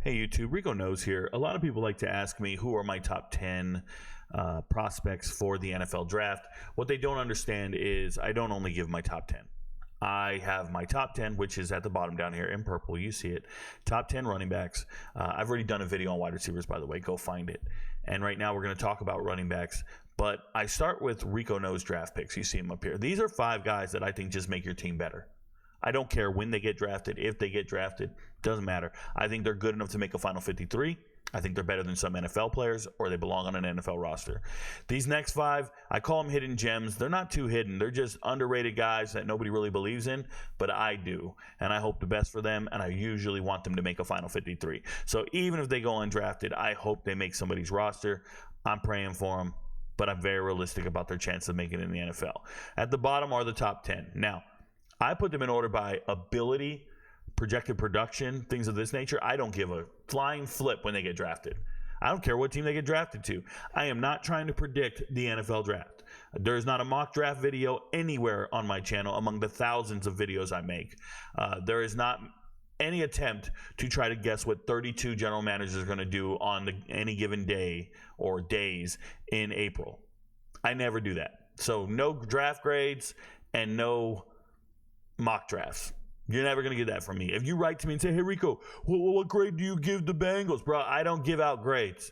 Hey YouTube, RicoKnows here. A lot of people like to ask me who are my top 10 prospects for the NFL draft. What they don't understand is I don't only give my top 10. I have my top 10, which is at the bottom down here in purple. You see it. Top 10 running backs. I've already done a video on wide receivers, by the way. Go find it. And right now we're going to talk about running backs. But I start with RicoKnows draft picks. You see them up here. These are 5 guys that I think just make your team better. I don't care when they get drafted, if they get drafted, doesn't matter. I think they're good enough to make a final 53. I think they're better than some NFL players, or they belong on an NFL roster. These next 5, I call them hidden gems. They're not too hidden. They're just underrated guys that nobody really believes in, but I do. And I hope the best for them, and I usually want them to make a final 53. So even if they go undrafted, I hope they make somebody's roster. I'm praying for them, but I'm very realistic about their chance of making it in the NFL. At the bottom are the top 10. Now, I put them in order by ability, projected production, things of this nature. I don't give a flying flip when they get drafted. I don't care what team they get drafted to. I am not trying to predict the NFL draft. There is not a mock draft video anywhere on my channel among the thousands of videos I make. There is not any attempt to try to guess what 32 general managers are going to do on any given day or days in April. I never do that. So no draft grades and no mock drafts. You're never going to get that from me. If you write to me and say, hey, Rico, what grade do you give the Bengals? Bro, I don't give out grades.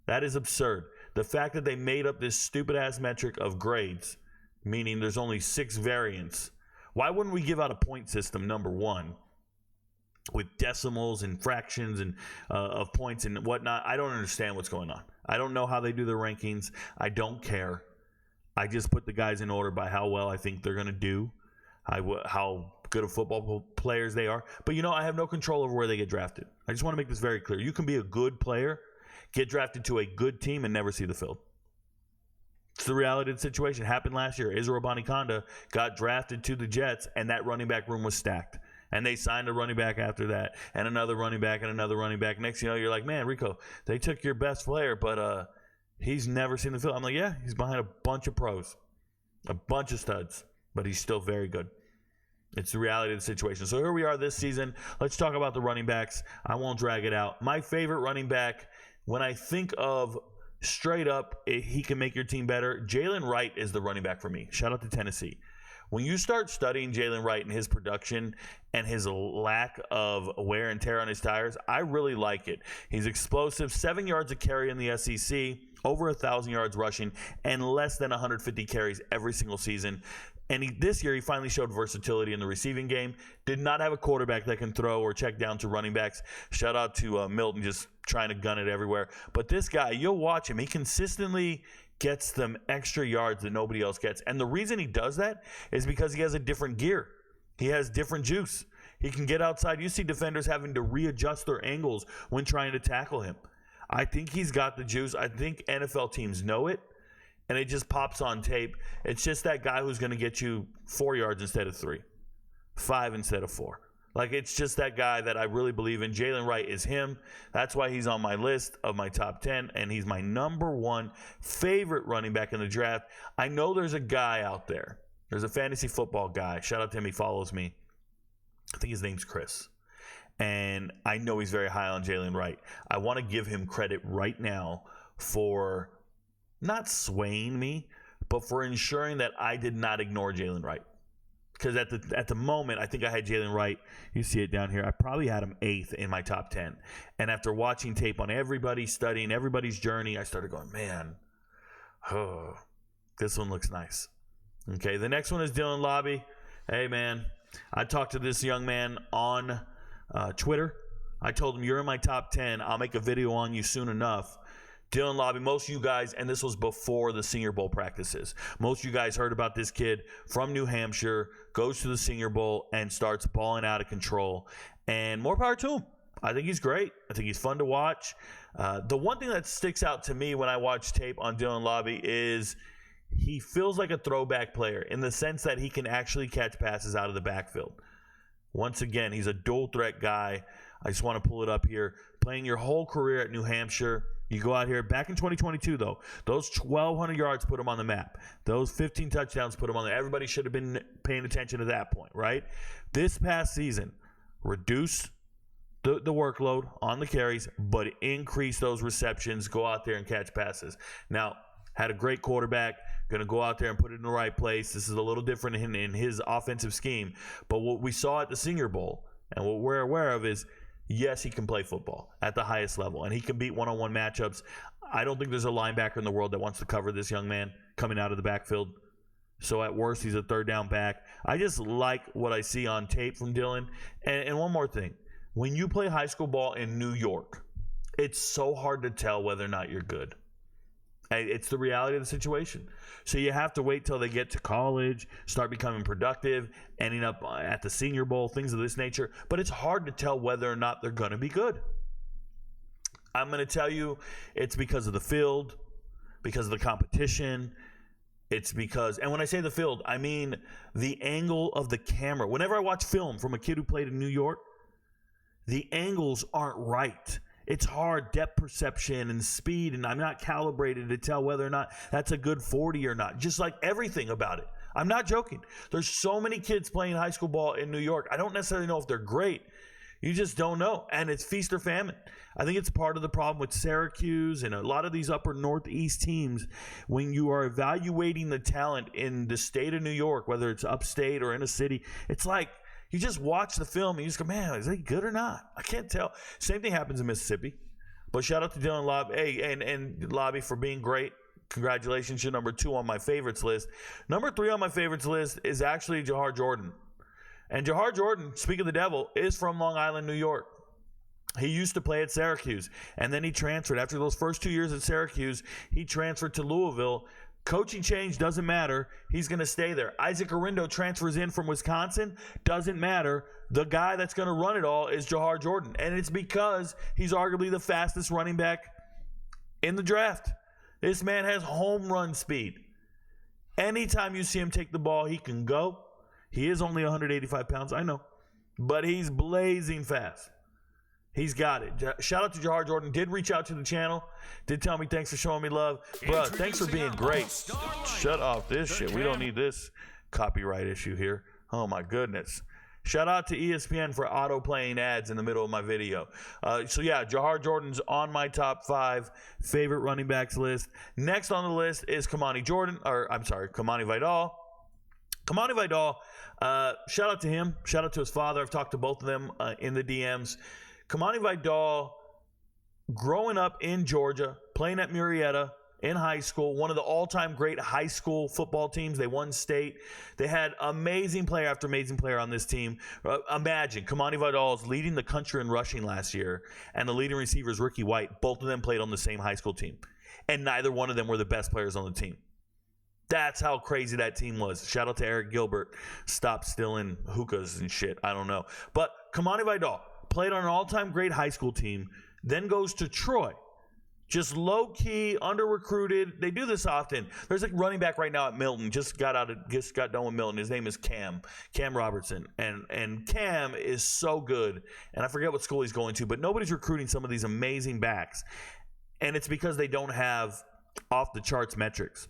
That is absurd. The fact that they made up this stupid-ass metric of grades, meaning there's only 6 variants. Why wouldn't we give out a point system, number one, with decimals and fractions and of points and whatnot? I don't understand what's going on. I don't know how they do their rankings. I don't care. I just put the guys in order by how well I think they're going to do. How good of football players they are. But, I have no control over where they get drafted. I just want to make this very clear. You can be a good player, get drafted to a good team, and never see the field. It's the reality of the situation. It happened last year. Israel Abanikanda got drafted to the Jets, and that running back room was stacked. And they signed a running back after that, and another running back, and another running back. Next thing you know, you're like, man, Rico, they took your best player, but he's never seen the field. I'm like, yeah, he's behind a bunch of pros, a bunch of studs. But he's still very good. It's the reality of the situation. So here we are this season. Let's talk about the running backs. I won't drag it out. My favorite running back, when I think of straight up, he can make your team better, Jaylen Wright is the running back for me. Shout out to Tennessee. When you start studying Jaylen Wright and his production and his lack of wear and tear on his tires, I really like it. He's explosive, 7 yards a carry in the SEC, over 1,000 yards rushing, and less than 150 carries every single season. And this year, he finally showed versatility in the receiving game. Did not have a quarterback that can throw or check down to running backs. Shout out to Milton, just trying to gun it everywhere. But this guy, you'll watch him. He consistently gets them extra yards that nobody else gets. And the reason he does that is because he has a different gear. He has different juice. He can get outside. You see defenders having to readjust their angles when trying to tackle him. I think he's got the juice. I think NFL teams know it. And it just pops on tape. It's just that guy who's going to get you 4 yards instead of 3, 5 instead of 4. Like, it's just that guy that I really believe in. Jaylen Wright is him. That's why he's on my list of my top 10, and he's my number 1 favorite running back in the draft. I know there's a guy out there. There's a fantasy football guy. Shout out to him. He follows me. I think his name's Chris. And I know he's very high on Jaylen Wright. I want to give him credit right now for not swaying me, but for ensuring that I did not ignore Jaylen Wright. Because at the moment, I think I had Jaylen Wright. You see it down here. I probably had him 8th in my top 10. And after watching tape on everybody, studying everybody's journey, I started going, man, this one looks nice. Okay, the next one is Dylan Lobby. Hey, man, I talked to this young man on Twitter. I told him, you're in my top 10. I'll make a video on you soon enough. Dylan Lobby, most of you guys, and this was before the Senior Bowl practices, most of you guys heard about this kid from New Hampshire, goes to the Senior Bowl, and starts balling out of control. And more power to him. I think he's great. I think he's fun to watch. The one thing that sticks out to me when I watch tape on Dylan Lobby is he feels like a throwback player in the sense that he can actually catch passes out of the backfield. Once again, he's a dual threat guy. I just want to pull it up here. Playing your whole career at New Hampshire. You go out here, back in 2022, though, those 1,200 yards put him on the map. Those 15 touchdowns put him on there. Everybody should have been paying attention to that point, right? This past season, reduced the workload on the carries, but increase those receptions, go out there and catch passes. Now, had a great quarterback, going to go out there and put it in the right place. This is a little different in his offensive scheme. But what we saw at the Senior Bowl and what we're aware of is, yes, he can play football at the highest level, and he can beat one-on-one matchups. I don't think there's a linebacker in the world that wants to cover this young man coming out of the backfield. So at worst, he's a third down back. I just like what I see on tape from Dylan. And one more thing. When you play high school ball in New York, it's so hard to tell whether or not you're good. It's the reality of the situation. So you have to wait till they get to college, start becoming productive, ending up at the Senior Bowl, things of this nature. But it's hard to tell whether or not they're going to be good. I'm going to tell you it's because of the field, because of the competition. It's because, and when I say the field, I mean the angle of the camera. Whenever I watch film from a kid who played in New York, the angles aren't right. It's hard, depth perception and speed, and I'm not calibrated to tell whether or not that's a good 40 or not. Just like everything about it. I'm not joking. There's so many kids playing high school ball in New York. I don't necessarily know if they're great. You just don't know. And it's feast or famine. I think it's part of the problem with Syracuse and a lot of these upper Northeast teams. When you are evaluating the talent in the state of New York, whether it's upstate or in a city, it's like you just watch the film and you just go, man, is he good or not? I can't tell. Same thing happens in Mississippi. But shout out to Dylan Lobby, and Lobby for being great. Congratulations. You're number 2 on my favorites list. Number 3 on my favorites list is actually Jihar Jordan. And Jihar Jordan, speak of the devil, is from Long Island, New York. He used to play at Syracuse, and then he transferred. After those first 2 years at Syracuse, he transferred to Louisville. Coaching change doesn't matter. He's going to stay there. Isaac Arindo transfers in from Wisconsin. Doesn't matter. The guy that's going to run it all is Jihar Jordan, and it's because he's arguably the fastest running back in the draft. This man has home run speed. Anytime you see him take the ball, he can go. He is only 185 pounds, I know, but he's blazing fast. He's got it. Shout out to Jihar Jordan. Did reach out to the channel. Did tell me thanks for showing me love. Bro, thanks for being great. Shut off this shit. We don't need this copyright issue here. Oh, my goodness. Shout out to ESPN for auto-playing ads in the middle of my video. So, yeah, Jihar Jordan's on my top 5 favorite running backs list. Next on the list is Kamani Vidal. Kamani Vidal, shout out to him. Shout out to his father. I've talked to both of them in the DMs. Kamani Vidal, growing up in Georgia, playing at Murrieta in high school, one of the all-time great high school football teams. They won state. They had amazing player after amazing player on this team. Imagine, Kamani Vidal is leading the country in rushing last year, and the leading receiver is Ricky White. Both of them played on the same high school team, and neither one of them were the best players on the team. That's how crazy that team was. Shout out to Eric Gilbert. Stop stealing hookahs and shit. I don't know. But Kamani Vidal played on an all-time great high school team, then goes to Troy. Just low-key, under-recruited. They do this often. There's a running back right now at Milton. Just got done with Milton. His name is Cam Robertson. And Cam is so good. And I forget what school he's going to, but nobody's recruiting some of these amazing backs. And it's because they don't have off-the-charts metrics.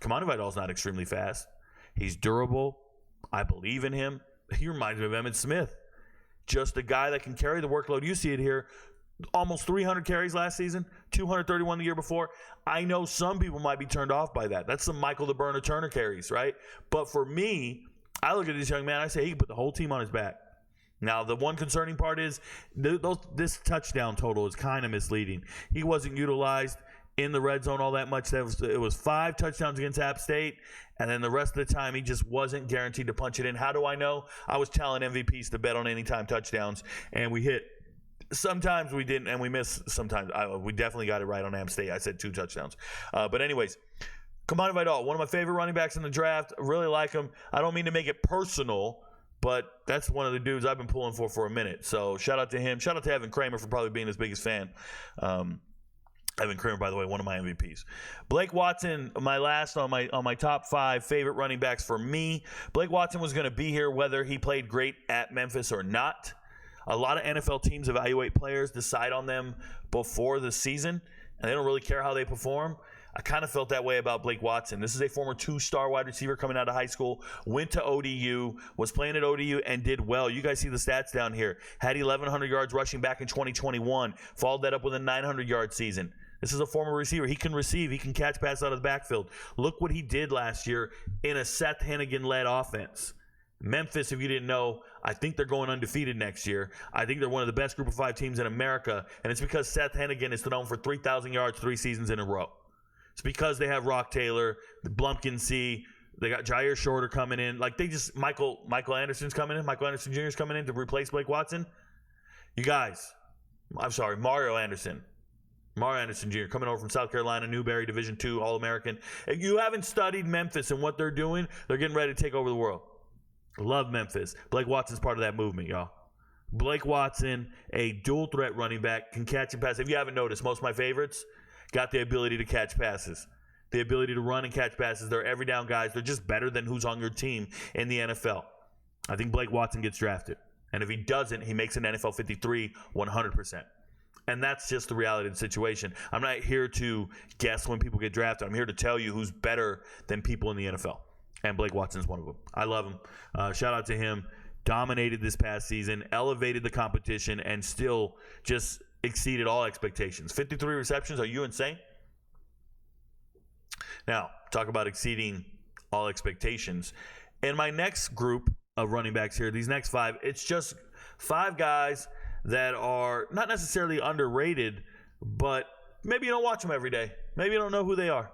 Kamani Vidal's not extremely fast. He's durable. I believe in him. He reminds me of Emmitt Smith. Just a guy that can carry the workload. You see it here. Almost 300 carries last season, 231 the year before. I know some people might be turned off by that. That's some Michael the Burner Turner carries, right? But for me, I look at this young man, I say he can put the whole team on his back. Now, the one concerning part is this touchdown total is kind of misleading. He wasn't utilized in the red zone all that much. It was 5 touchdowns against App State, and then the rest of the time he just wasn't guaranteed to punch it in. How do I know? I was telling MVPs to bet on anytime touchdowns, and we hit. Sometimes we didn't, and we missed sometimes. We definitely got it right on App State. I said 2 touchdowns. But anyways, Kamani Vidal, one of my favorite running backs in the draft. Really like him. I don't mean to make it personal, but that's one of the dudes I've been pulling for a minute. So shout out to him. Shout out to Evan Kramer for probably being his biggest fan. Evan Kramer, by the way, one of my MVPs. Blake Watson, my last on my top 5 favorite running backs for me. Blake Watson was going to be here whether he played great at Memphis or not. A lot of NFL teams evaluate players, decide on them before the season, and they don't really care how they perform. I kind of felt that way about Blake Watson. This is a former 2-star wide receiver coming out of high school, went to ODU, was playing at ODU, and did well. You guys see the stats down here. Had 1,100 yards rushing back in 2021. Followed that up with a 900-yard season. This is a former receiver. He can receive. He can catch pass out of the backfield. Look what he did last year in a Seth Hennigan-led offense. Memphis, if you didn't know, I think they're going undefeated next year. I think they're one of the best Group of 5 teams in America, and it's because Seth Hennigan is known for 3,000 yards 3 seasons in a row. It's because they have Rock Taylor, the Blumpkin C. They got Jihar Jordan coming in. Like they just Michael Anderson's coming in. Michael Anderson Jr. is coming in to replace Blake Watson. You guys, I'm sorry, Mario Anderson Jr. coming over from South Carolina, Newberry, Division II, All-American. If you haven't studied Memphis and what they're doing, they're getting ready to take over the world. Love Memphis. Blake Watson's part of that movement, y'all. Blake Watson, a dual threat running back, can catch and pass. If you haven't noticed, most of my favorites got the ability to catch passes, the ability to run and catch passes. They're every down guys. They're just better than who's on your team in the NFL. I think Blake Watson gets drafted. And if he doesn't, he makes an NFL 53 100%. And that's just the reality of the situation. I'm not here to guess when people get drafted. I'm here to tell you who's better than people in the NFL. And Blake Watson's one of them. I love him. Shout out to him. Dominated this past season, elevated the competition, and still just exceeded all expectations. 53 receptions. Are you insane? Now, talk about exceeding all expectations. In my next group of running backs here, these next 5, it's just 5 guys that are not necessarily underrated, but maybe you don't watch them every day. Maybe you don't know who they are.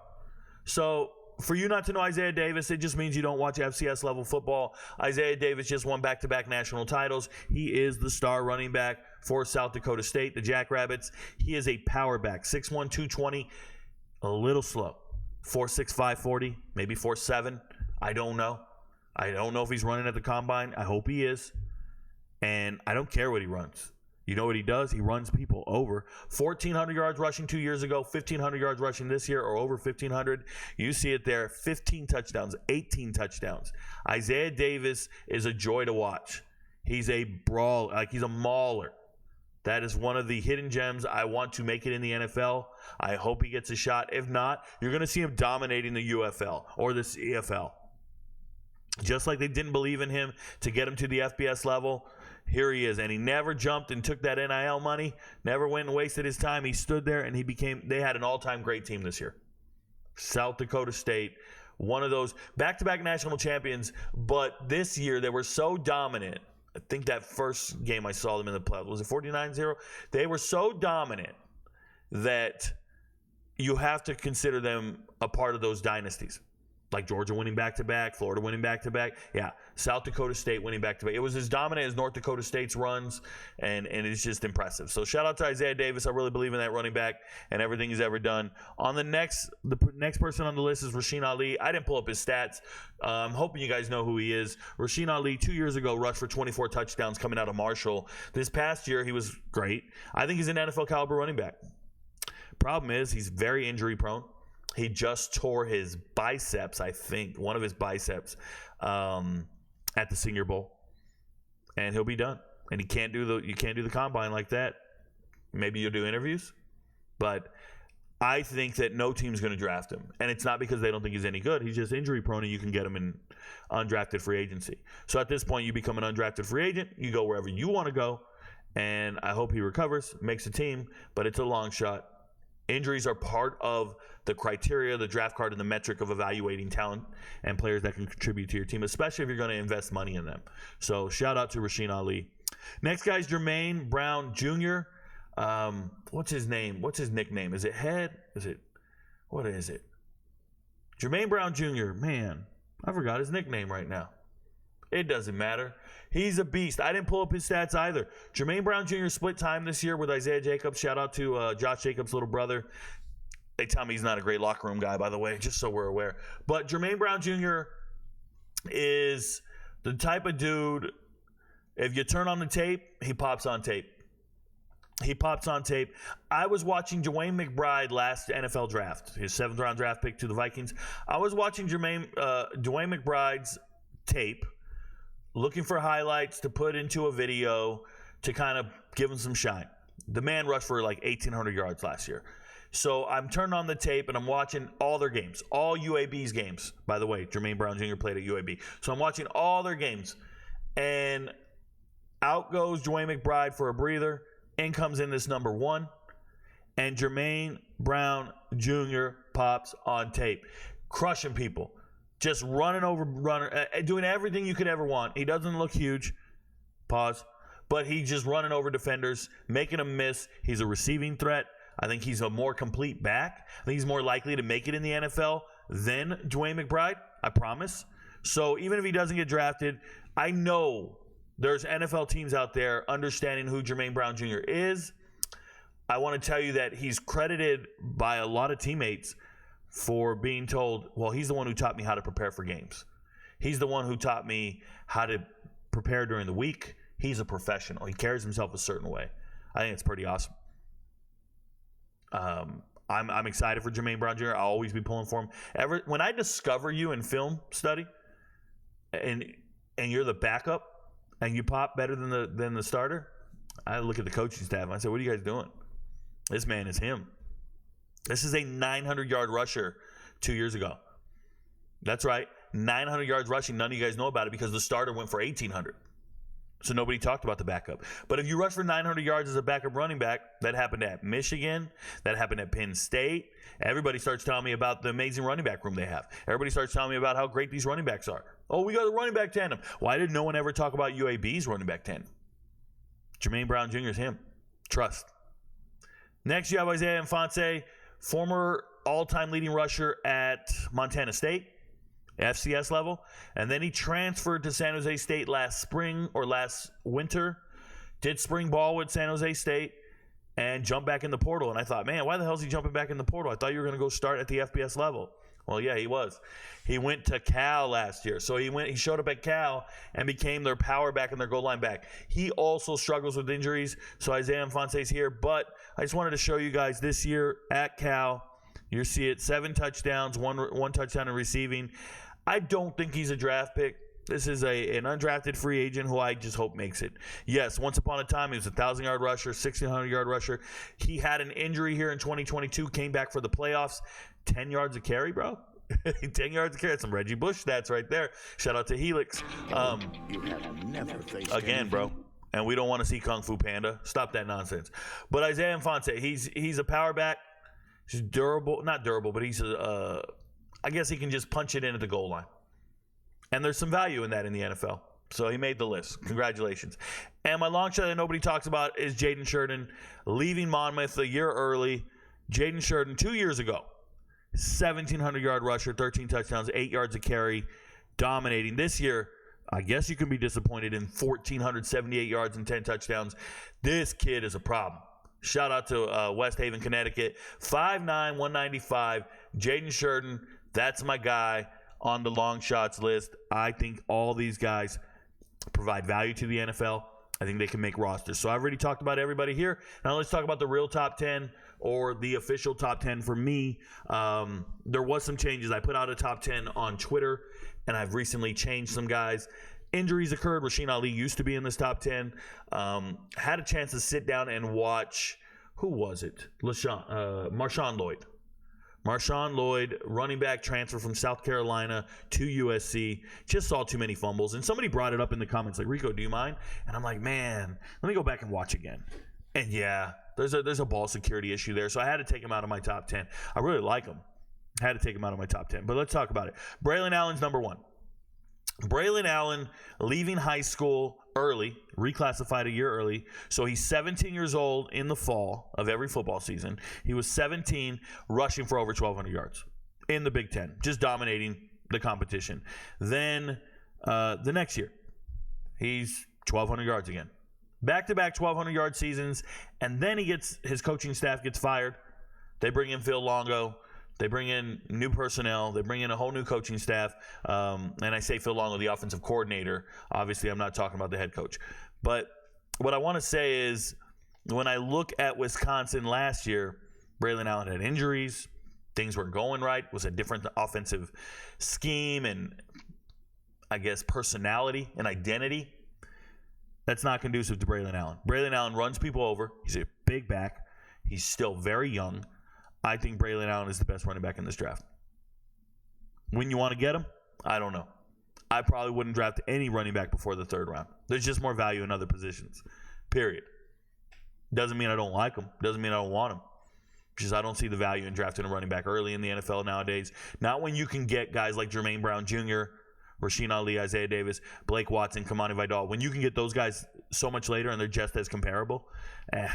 So, for you not to know Isiah Davis, it just means you don't watch FCS level football. Isiah Davis just won back-to-back national titles. He is the star running back for South Dakota State, the Jackrabbits. He is a power back, 6'1", 220, a little slow. 4'6", 540, maybe 4'7". I don't know. I don't know if he's running at the combine. I hope he is. And I don't care what he runs. You know what he does? He runs people over. 1,400 yards rushing 2 years ago, 1,500 yards rushing this year, or over 1,500. You see it there. 15 touchdowns, 18 touchdowns. Isiah Davis is a joy to watch. He's a brawl, like he's a mauler. That is one of the hidden gems. I want to make it in the NFL. I hope he gets a shot. If not, you're going to see him dominating the UFL or the CFL. Just like they didn't believe in him to get him to the FBS level, here he is. And he never jumped and took that NIL money, never went and wasted his time. He stood there and they had an all-time great team this year. South Dakota State, one of those back-to-back national champions, but this year they were so dominant. I think that first game I saw them in the playoffs, was it 49-0? They were so dominant that you have to consider them a part of those dynasties. Like Georgia winning back-to-back, Florida winning back-to-back. Yeah, South Dakota State winning back-to-back. It was as dominant as North Dakota State's runs, and it's just impressive. So shout out to Isiah Davis. I really believe in that running back and everything he's ever done. The next person on the list is Rashaan Ali. I didn't pull up his stats. I'm hoping you guys know who he is. Rashaan Ali, 2 years ago, rushed for 24 touchdowns coming out of Marshall. This past year, he was great. I think he's an NFL-caliber running back. Problem is, he's very injury-prone. He just tore his biceps, I think, one of his biceps at the Senior Bowl, and he'll be done. And you can't do the combine like that. Maybe you'll do interviews, but I think that no team's going to draft him, and it's not because they don't think he's any good. He's just injury prone, and you can get him in undrafted free agency. So at this point, you become an undrafted free agent. You go wherever you want to go, and I hope he recovers, makes a team, but it's a long shot. Injuries are part of the criteria, the draft card, and the metric of evaluating talent and players that can contribute to your team, especially if you're going to invest money in them. So shout out to Rashaan Ali. Next guy is Jermaine Brown Jr. What's his name? What's his nickname? Is it Head? What is it? Jermaine Brown Jr. Man, I forgot his nickname right now. It doesn't matter. He's a beast. I didn't pull up his stats either. Jermaine Brown Jr. split time this year with Isaiah Jacobs. Shout out to Josh Jacobs' little brother. They tell me he's not a great locker room guy, by the way, just so we're aware. But Jermaine Brown Jr. is the type of dude, if you turn on the tape, he pops on tape. He pops on tape. I was watching Dwayne McBride last NFL draft, his 7th-round draft pick to the Vikings. I was watching Dwayne McBride's tape, looking for highlights to put into a video to kind of give him some shine. The man rushed for like 1,800 yards last year. So I'm turning on the tape and I'm watching all their games, all UAB's games. By the way, Jermaine Brown Jr. played at UAB. So I'm watching all their games. And out goes Dwayne McBride for a breather. In comes in this number 1. And Jermaine Brown Jr. pops on tape. Crushing people. Just running over runner, doing everything you could ever want. He doesn't look huge. Pause. But he's just running over defenders, making them miss. He's a receiving threat. I think he's a more complete back. I think he's more likely to make it in the NFL than Dwayne McBride. I promise. So even if he doesn't get drafted, I know there's NFL teams out there understanding who Jermaine Brown Jr. is. I want to tell you that he's credited by a lot of teammates for being told, well, he's the one who taught me how to prepare for games. He's the one who taught me how to prepare during the week. He's a professional. He carries himself a certain way. I think it's pretty awesome. I'm excited for Jermaine Brown Jr. I'll always be pulling for him. When I discover you in film study, and you're the backup, and you pop better than the starter, I look at the coaching staff and I say, "What are you guys doing? This man is him." This is a 900-yard rusher 2 years ago. That's right, 900 yards rushing. None of you guys know about it because the starter went for 1,800. So nobody talked about the backup. But if you rush for 900 yards as a backup running back, that happened at Michigan. That happened at Penn State. Everybody starts telling me about the amazing running back room they have. Everybody starts telling me about how great these running backs are. Oh, we got a running back tandem. Why did no one ever talk about UAB's running back tandem? Jermaine Brown Jr. is him. Trust. Next, you have Isiah Font, former all-time leading rusher at Montana State. FCS level, and then he transferred to San Jose State last winter, did spring ball with San Jose State, and jumped back in the portal. And I thought, man, why the hell is he jumping back in the portal? I thought you were going to go start at the FBS level. Well, yeah, he was. He went to Cal last year. So he showed up at Cal and became their power back and their goal line back. He also struggles with injuries, so Isiah Fonte's here. But I just wanted to show you guys this year at Cal, you see it, 7 touchdowns, one touchdown in receiving. I don't think he's a draft pick. This is an undrafted free agent who I just hope makes it. Yes, once upon a time, he was a 1,000-yard rusher, 1,600-yard rusher. He had an injury here in 2022, came back for the playoffs. 10 yards of carry, bro. 10 yards of carry. That's some Reggie Bush stats right there. Shout out to Helix. You have never faced again, bro. And we don't want to see Kung Fu Panda. Stop that nonsense. But Isiah Font, he's a power back. He's durable. Not durable, but he's I guess he can just punch it in at the goal line. And there's some value in that in the NFL. So he made the list. Congratulations. And my long shot that nobody talks about is Jaylen Jordan leaving Monmouth a year early. Jaylen Jordan 2 years ago, 1,700-yard rusher, 13 touchdowns, 8 yards a carry, dominating. This year, I guess you can be disappointed in 1,478 yards and 10 touchdowns. This kid is a problem. Shout out to West Haven, Connecticut. 5'9", 195, Jaylen Jordan. That's my guy on the long shots list. I think all these guys provide value to the NFL. I think they can make rosters. So I've already talked about everybody here. Now let's talk about the real top 10 or the official top 10 for me. There was some changes. I put out a top 10 on Twitter, and I've recently changed some guys. Injuries occurred. Rashaan Ali used to be in this top 10. Had a chance to sit down and watch, who was it? Marshawn Lloyd. Marshawn Lloyd, running back, transfer from South Carolina to USC. Just saw too many fumbles. And somebody brought it up in the comments, like, Rico, do you mind? And I'm like, man, let me go back and watch again. And yeah, there's a ball security issue there. So I had to take him out of my top 10. I really like him. Had to take him out of my top 10. But let's talk about it. Braylon Allen's number 1. Braylon Allen leaving high school early, reclassified a year early. So he's 17 years old in the fall of every football season. He was 17, rushing for over 1,200 yards in the Big Ten, just dominating the competition. Then the next year, he's 1,200 yards again. Back-to-back 1,200-yard seasons, and then his coaching staff gets fired. They bring in Phil Longo. They bring in new personnel. They bring in a whole new coaching staff. And I say Phil Longo, the offensive coordinator. Obviously, I'm not talking about the head coach. But what I want to say is when I look at Wisconsin last year, Braylon Allen had injuries. Things weren't going right. It was a different offensive scheme and, I guess, personality and identity. That's not conducive to Braylon Allen. Braylon Allen runs people over. He's a big back. He's still very young. I think Braylon Allen is the best running back in this draft. When you want to get him, I don't know. I probably wouldn't draft any running back before the third round. There's just more value in other positions, period. Doesn't mean I don't like him. Doesn't mean I don't want him. Just I don't see the value in drafting a running back early in the NFL nowadays. Not when you can get guys like Jermaine Brown Jr., Rashaan Ali, Isaiah Davis, Blake Watson, Kamani Vidal. When you can get those guys so much later and they're just as comparable, I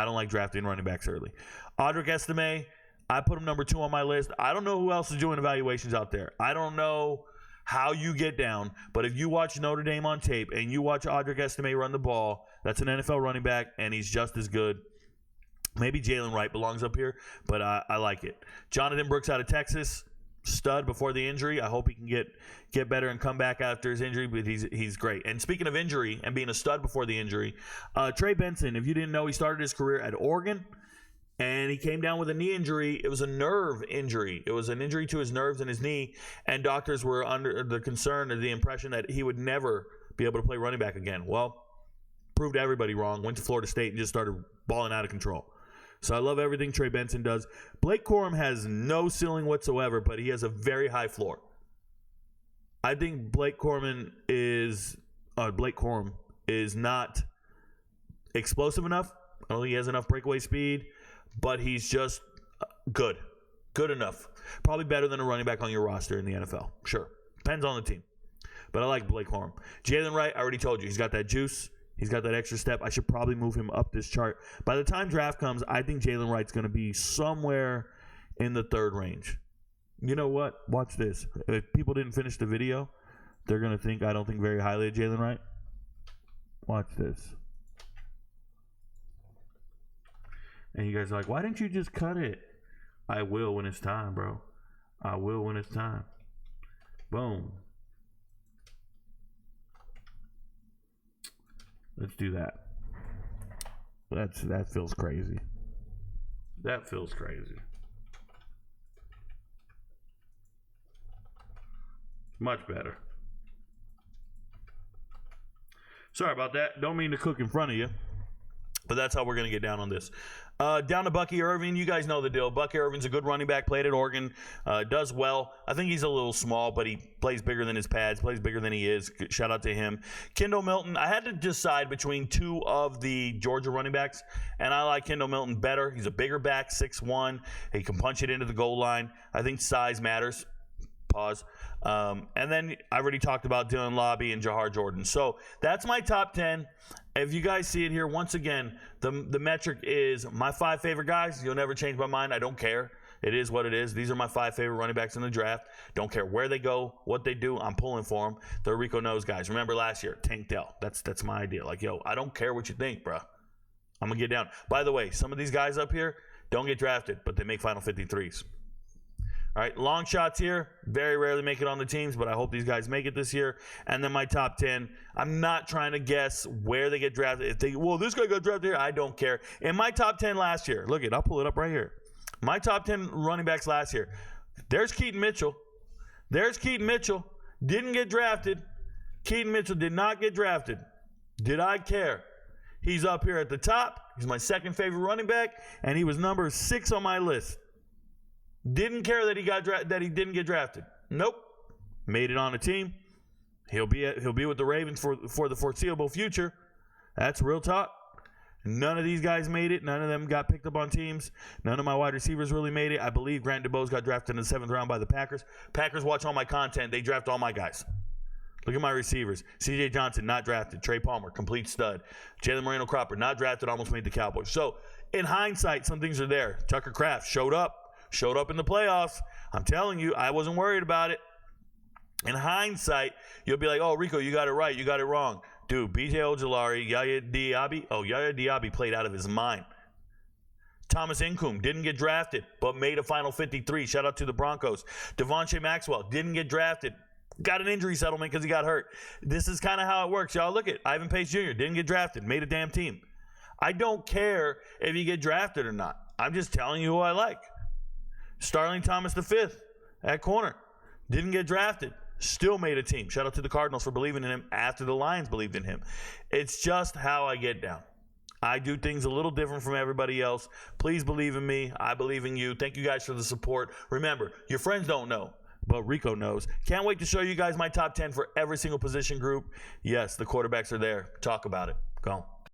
don't like drafting running backs early. Audric Estime, I put him number 2 on my list. I don't know who else is doing evaluations out there. I don't know how you get down, but if you watch Notre Dame on tape and you watch Audric Estime run the ball, that's an NFL running back, and he's just as good. Maybe Jaylen Wright belongs up here, but I like it. Jonathan Brooks out of Texas, stud before the injury. I hope he can get better and come back after his injury, but he's great. And speaking of injury and being a stud before the injury, Trey Benson, if you didn't know, he started his career at Oregon, and he came down with a knee injury. It was a nerve injury. It was an injury to his nerves in his knee, and doctors were under the concern or the impression that he would never be able to play running back again. Well, proved everybody wrong, went to Florida State and just started balling out of control. So I love everything Trey Benson does. Blake Corum has no ceiling whatsoever, but he has a very high floor. I think Blake Corum is not explosive enough. I don't think he has enough breakaway speed, but he's just good enough. Probably better than a running back on your roster in the NFL. Sure, depends on the team. But I like Blake Corum. Jaylen Wright, I already told you, he's got that juice. He's got that extra step. I should probably move him up this chart. By the time draft comes, I think Jaylen Wright's going to be somewhere in the 3rd range. You know what? Watch this. If people didn't finish the video, they're going to think I don't think very highly of Jaylen Wright. Watch this. And you guys are like, why didn't you just cut it? I will when it's time, bro. I will when it's time. Boom. Let's do that. That feels crazy. That feels crazy. Much better. Sorry about that. Don't mean to cook in front of you. But that's how we're going to get down on this. Down to Bucky Irving. You guys know the deal. Bucky Irving's a good running back. Played at Oregon. Does well. I think he's a little small, but he plays bigger than his pads. Plays bigger than he is. Shout out to him. Kendall Milton. I had to decide between 2 of the Georgia running backs, and I like Kendall Milton better. He's a bigger back, 6'1". He can punch it into the goal line. I think size matters. Pause. And then I already talked about Dylan Lobby and Jihar Jordan. So that's my top 10. If you guys see it here, once again, the metric is my 5 favorite guys. You'll never change my mind. I don't care. It is what it is. These are my 5 favorite running backs in the draft. Don't care where they go, what they do. I'm pulling for them. They're RicoKnows guys. Remember last year, Tank Dell. That's my idea. Like, yo, I don't care what you think, bro. I'm going to get down. By the way, some of these guys up here don't get drafted, but they make Final 53s. All right, long shots here. Very rarely make it on the teams, but I hope these guys make it this year. And then my top 10, I'm not trying to guess where they get drafted. If this guy got drafted here, I don't care. In my top 10 last year, look it, I'll pull it up right here. My top 10 running backs last year. There's Keaton Mitchell. Didn't get drafted. Keaton Mitchell did not get drafted. Did I care? He's up here at the top. He's my 2nd favorite running back, and he was number 6 on my list. Didn't care that he didn't get drafted. Nope. Made it on a team. He'll be with the Ravens for the foreseeable future. That's real talk. None of these guys made it. None of them got picked up on teams. None of my wide receivers really made it. I believe Grant DuBose got drafted in the 7th round by the Packers. Packers watch all my content. They draft all my guys. Look at my receivers. C.J. Johnson, not drafted. Trey Palmer, complete stud. Jalen Moreno-Cropper, not drafted, almost made the Cowboys. So, in hindsight, some things are there. Tucker Kraft showed up in the playoffs. I'm telling you, I wasn't worried about it. In hindsight, you'll be like, oh, Rico, you got it right. You got it wrong. Dude, B.J. Ojulari, Yaya Diaby played out of his mind. Thomas Incoom didn't get drafted, but made a Final 53. Shout out to the Broncos. Devontae Maxwell didn't get drafted. Got an injury settlement because he got hurt. This is kind of how it works. Y'all look at Ivan Pace Jr. Didn't get drafted. Made a damn team. I don't care if you get drafted or not. I'm just telling you who I like. Starling Thomas V at corner. Didn't get drafted. Still made a team. Shout out to the Cardinals for believing in him after the Lions believed in him. It's just how I get down. I do things a little different from everybody else. Please believe in me. I believe in you. Thank you guys for the support. Remember, your friends don't know, but Rico knows. Can't wait to show you guys my top 10 for every single position group. Yes, the quarterbacks are there. Talk about it. Go.